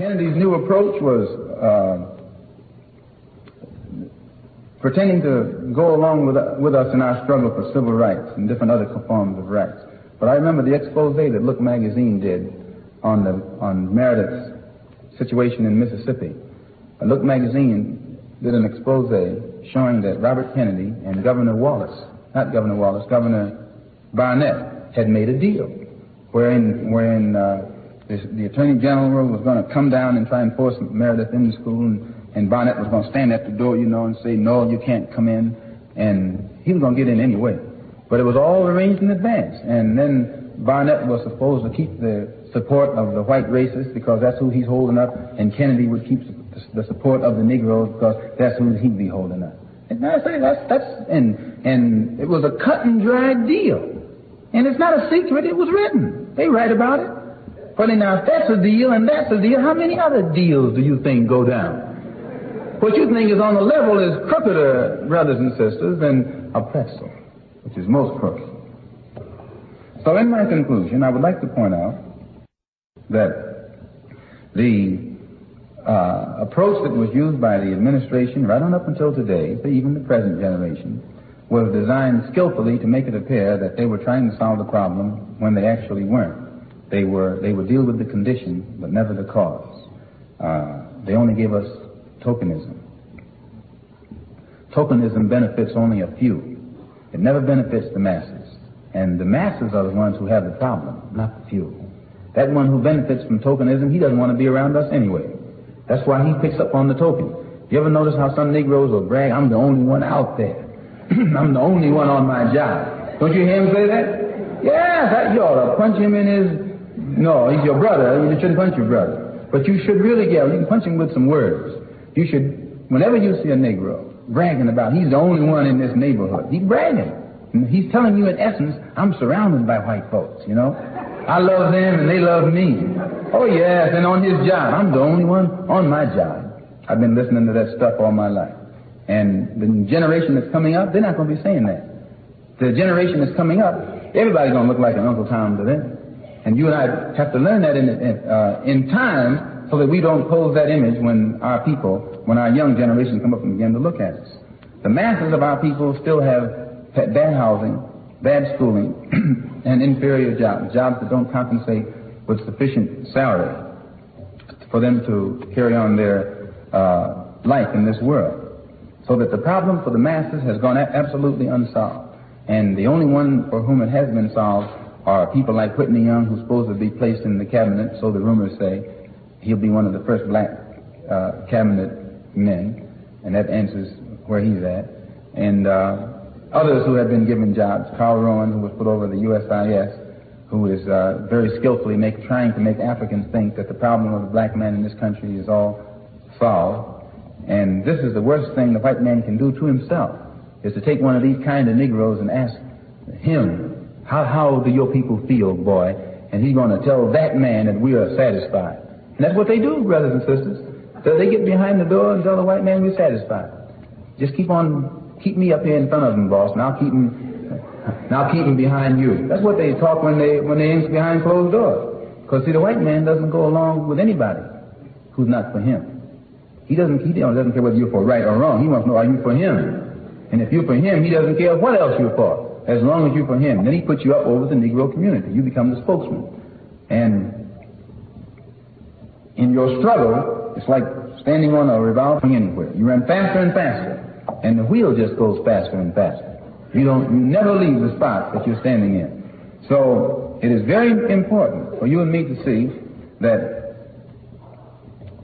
Kennedy's new approach was pretending to go along with us in our struggle for civil rights and different other forms of rights. But I remember the expose that Look magazine did on Meredith's situation in Mississippi. Look magazine did an expose showing that Robert Kennedy and Governor Barnett had made a deal wherein the Attorney General was going to come down and try and force Meredith into school, and Barnett was going to stand at the door, and say, no, you can't come in, and he was going to get in anyway. But it was all arranged in advance, and then Barnett was supposed to keep the support of the white racists because that's who he's holding up, and Kennedy would keep the support of the Negroes because that's who he'd be holding up. And I say and it was a cut and dried deal. And it's not a secret, it was written. They write about it. But now, if that's a deal and that's a deal, how many other deals do you think go down? What you think is on the level is crookeder, brothers and sisters, than a pretzel, which is most crooked. So in my conclusion, I would like to point out that the approach that was used by the administration right on up until today, even the present generation, was designed skillfully to make it appear that they were trying to solve the problem when they actually weren't. They would deal with the condition, but never the cause. They only gave us tokenism. Tokenism benefits only a few. It never benefits the masses. And the masses are the ones who have the problem, not the few. That one who benefits from tokenism, he doesn't want to be around us anyway. That's why he picks up on the token. You ever notice how some Negroes will brag, I'm the only one out there. I'm the only one on my job. Don't you hear him say that? Yeah, you ought to punch him in his... No, he's your brother. You shouldn't punch your brother. But you should really you can punch him with some words. You should, whenever you see a Negro bragging about he's the only one in this neighborhood, he's bragging. He's telling you in essence, I'm surrounded by white folks, I love them and they love me. Oh yes, and on his job, I'm the only one on my job. I've been listening to that stuff all my life. And the generation that's coming up, they're not going to be saying that. The generation that's coming up, everybody's going to look like an Uncle Tom to them. And you and I have to learn that in time so that we don't pose that image when our young generation come up and begin to look at us. The masses of our people still have bad housing, bad schooling, and inferior jobs that don't compensate with sufficient salary for them to carry on their life in this world. So that the problem for the masses has gone absolutely unsolved. And the only one for whom it has been solved are people like Whitney Young, who's supposed to be placed in the cabinet, so the rumors say. He'll be one of the first black cabinet men, and that answers where he's at. And others who have been given jobs, Carl Rowan, who was put over the USIS, who is very skillfully trying to make Africans think that the problem of the black man in this country is all solved. And this is the worst thing the white man can do to himself, is to take one of these kind of Negroes and ask him, how do your people feel, boy? And he's going to tell that man that we are satisfied. And that's what they do, brothers and sisters. So they get behind the door and tell the white man we're satisfied. Just keep me up here in front of them, boss, and I'll keep him behind you. That's what they talk when they in behind closed doors. Because see, the white man doesn't go along with anybody who's not for him. He doesn't care whether you're for right or wrong. He wants to know, are you for him? And if you're for him, he doesn't care what else you're for, as long as you're for him. Then he puts you up over the Negro community. You become the spokesman. And in your struggle, it's like standing on a revolver anywhere. You run faster and faster, and the wheel just goes faster and faster. You never leave the spot that you're standing in. So it is very important for you and me to see that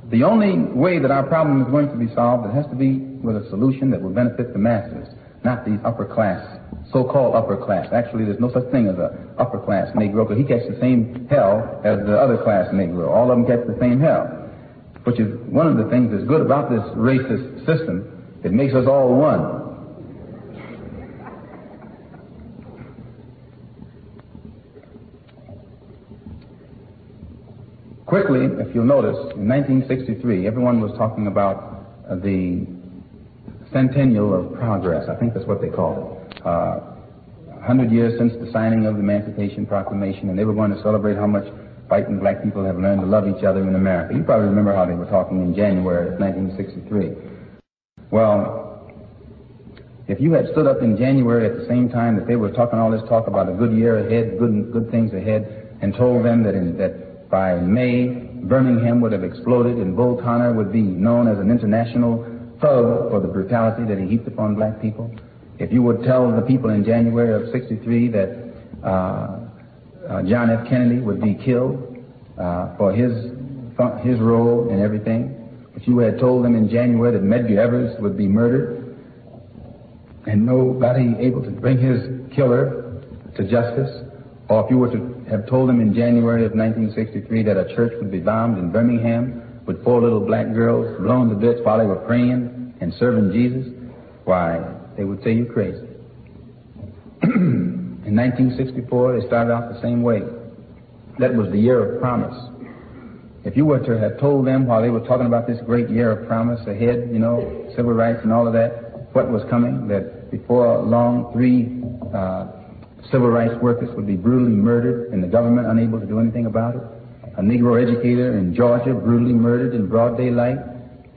the only way that our problem is going to be solved, it has to be with a solution that will benefit the masses, not these upper class, so-called upper class. Actually, there's no such thing as an upper class Negro, because he gets the same hell as the other class Negro. All of them get the same hell, which is one of the things that's good about this racist system. It makes us all one. Quickly, if you'll notice, in 1963, everyone was talking about the centennial of progress. I think that's what they call it. 100 years since the signing of the Emancipation Proclamation, and they were going to celebrate how much white and black people have learned to love each other in America. You probably remember how they were talking in January of 1963. Well, if you had stood up in January at the same time that they were talking all this talk about a good year ahead, good things ahead, and told them that by May, Birmingham would have exploded and Bull Connor would be known as an international thug for the brutality that he heaped upon black people, if you would tell the people in January of 63 that John F. Kennedy would be killed for his role in everything, if you had told them in January that Medgar Evers would be murdered and nobody able to bring his killer to justice, or if you were to have told them in January of 1963 that a church would be bombed in Birmingham with 4 little black girls blown to bits while they were praying and serving Jesus, why, they would say you're crazy. In 1964, they started out the same way. That was the year of promise. If you were to have told them while they were talking about this great year of promise ahead, you know, civil rights and all of that, what was coming, that before long 3 civil rights workers would be brutally murdered and the government unable to do anything about it, a Negro educator in Georgia brutally murdered in broad daylight,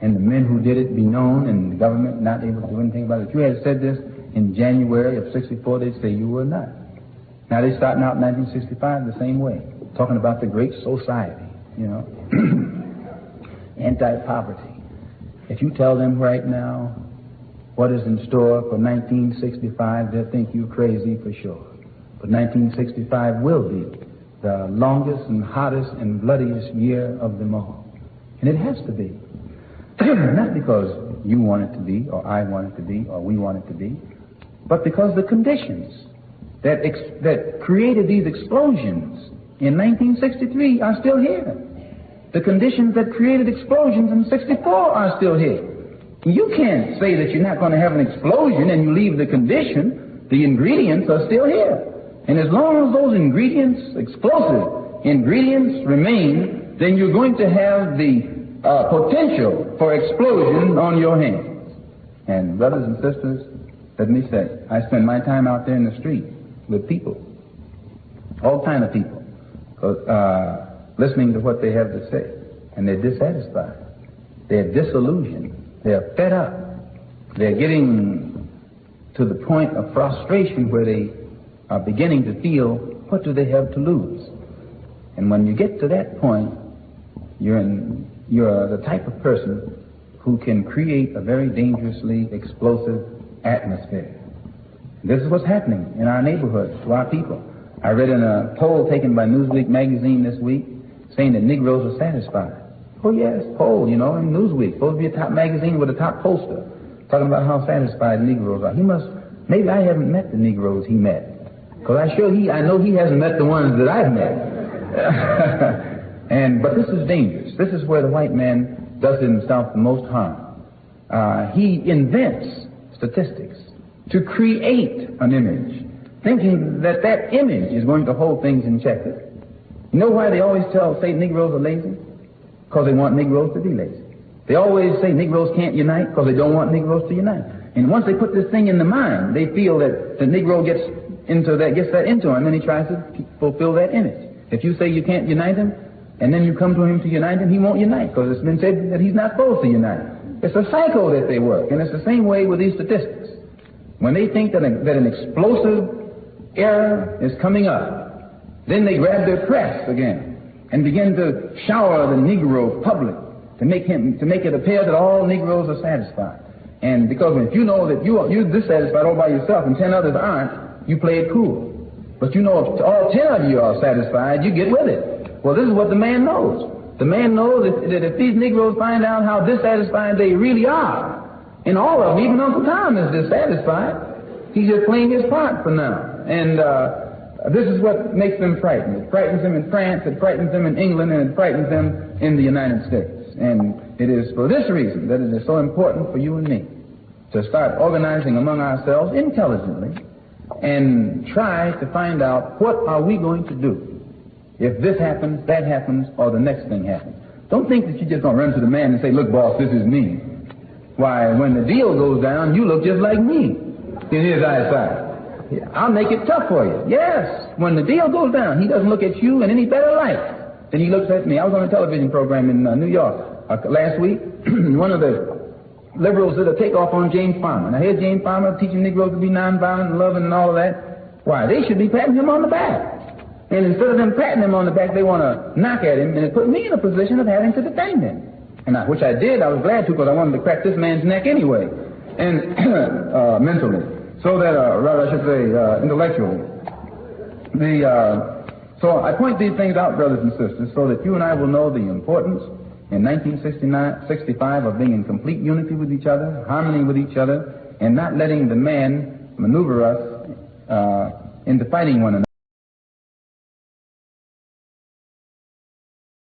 and the men who did it be known and the government not able to do anything about it. If you had said this in January of 64, they'd say you were nuts. Now they're starting out in 1965 the same way, talking about the great society, you know, anti-poverty. If you tell them right now what is in store for 1965, they'll think you crazy for sure. But 1965 will be the longest and hottest and bloodiest year of them all. And it has to be. Not because you want it to be, or I want it to be, or we want it to be, but because the conditions that created these explosions in 1963 are still here. The conditions that created explosions in 64 are still here. You can't say that you're not going to have an explosion and you leave the condition. The ingredients are still here. And as long as those ingredients, explosive ingredients, remain, then you're going to have the potential for explosion on your hands. And brothers and sisters, let me say, I spend my time out there in the street with people, all kind of people, listening to what they have to say. And they're dissatisfied. They're disillusioned. They're fed up. They're getting to the point of frustration where they are beginning to feel, what do they have to lose? And when you get to that point, you're the type of person who can create a very dangerously explosive atmosphere. This is what's happening in our neighborhoods to our people. I read in a poll taken by Newsweek magazine this week saying that Negroes are satisfied. Oh yes, poll, you know, in Newsweek. Supposed to be a top magazine with a top poster talking about how satisfied Negroes are. Maybe I haven't met the Negroes he met. Because I know he hasn't met the ones that I've met. But this is dangerous. This is where the white man does himself the most harm. He invents statistics to create an image, thinking that that image is going to hold things in check. You know why they always say Negroes are lazy? Because they want Negroes to be lazy. They always say Negroes can't unite because they don't want Negroes to unite. And once they put this thing in the mind, they feel that the Negro gets that into him, and he tries to fulfill that image. If you say you can't unite him, and then you come to him to unite him, he won't unite, because it's been said that he's not supposed to unite. It's a cycle that they work, and it's the same way with these statistics. When they think that an explosive era is coming up, then they grab their press again and begin to shower the Negro public to make it appear that all Negroes are satisfied. And because if you know that you're dissatisfied all by yourself and 10 others aren't, you play it cool. But you know if all 10 of you are satisfied, you get with it. Well, this is what the man knows. The man knows that if these Negroes find out how dissatisfied they really are, and all of them, even Uncle Tom is dissatisfied, he's just playing his part for now. And this is what makes them frightened. It frightens them in France, it frightens them in England, and it frightens them in the United States. And it is for this reason that it is so important for you and me to start organizing among ourselves intelligently and try to find out what are we going to do if this happens, that happens, or the next thing happens. Don't think that you're just going to run to the man and say, look, boss, this is me. Why, when the deal goes down, you look just like me in his eyesight. I'll make it tough for you. Yes, when the deal goes down, he doesn't look at you in any better light Then he looks at me. I was on a television program in New York last week. One of the liberals did a takeoff on James Farmer. Now, here's James Farmer teaching Negroes to be nonviolent and loving and all of that. Why, they should be patting him on the back. And instead of them patting him on the back, they want to knock at him, and it put me in a position of having to defend him. And which I did. I was glad to, because I wanted to crack this man's neck anyway, and mentally. So that, rather I should say, intellectually. So I point these things out, brothers and sisters, so that you and I will know the importance in 1965 of being in complete unity with each other, harmony with each other, and not letting the man maneuver us into fighting one another.